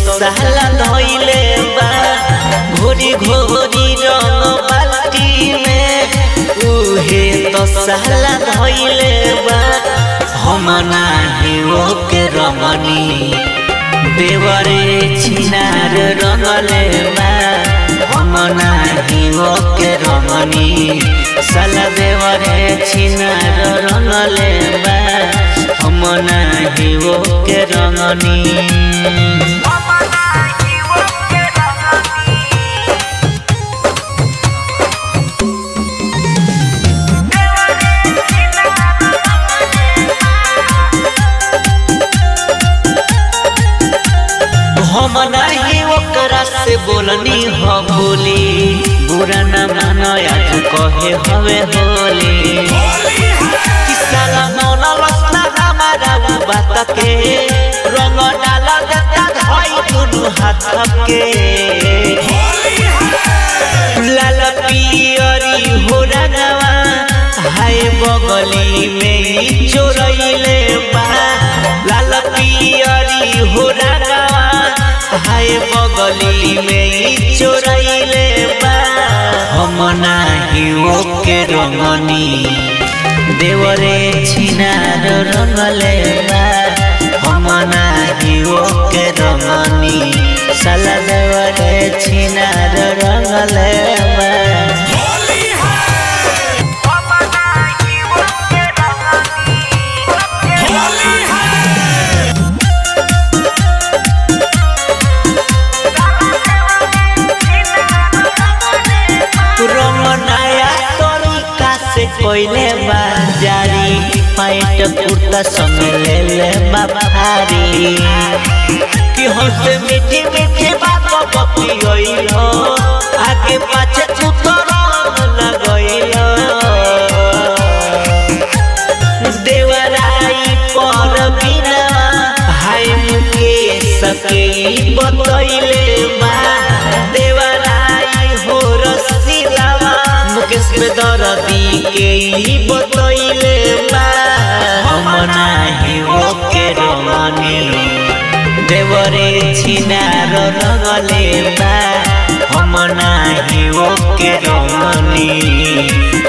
साला धइले बा घोरी घोरी रंग बाल्टी में उहे तो साला धइले बा हम नाही ओके रंगनी देवरे छिनार रंगले बा हम नाही ओके रंगनी साला देवरे छिनार रंगले बा हम नाही ओके रंगनी हम नहीं ओकरा से बोलनी हो बोली बुरा न मानो आज कहे हवे होली साला मौला लसना हमारा बात के रंग डाल देता भाई दोनों हाथ के लाल पियरी हो रंगवा हाय बगली में चोरइले बा लाल पियरी हो रंगवा हाय बगली में चोरइले बा हम नाही ओके रंगनी देवरे छिनार रंगले बा हम नाही ओके रंगनी साला देवरे छिनार रंगले बा कोइले बा जारी पैंट कुर्ता संग ले ले बारी कि हमसे मीठी मीठी बात बकी गइलो आगे पाछे तू तो रंग लगइलो देवराई पर बिना हाय मुके सके बतइले बा देवराई हो रसीलावा मुकेश में दर्दी के बतइले बा हम नाही ओके रंगनी देवरे छिनार रंगले बा हम नाही ओके रंगनी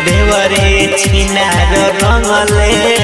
देवरे छिनार रंगले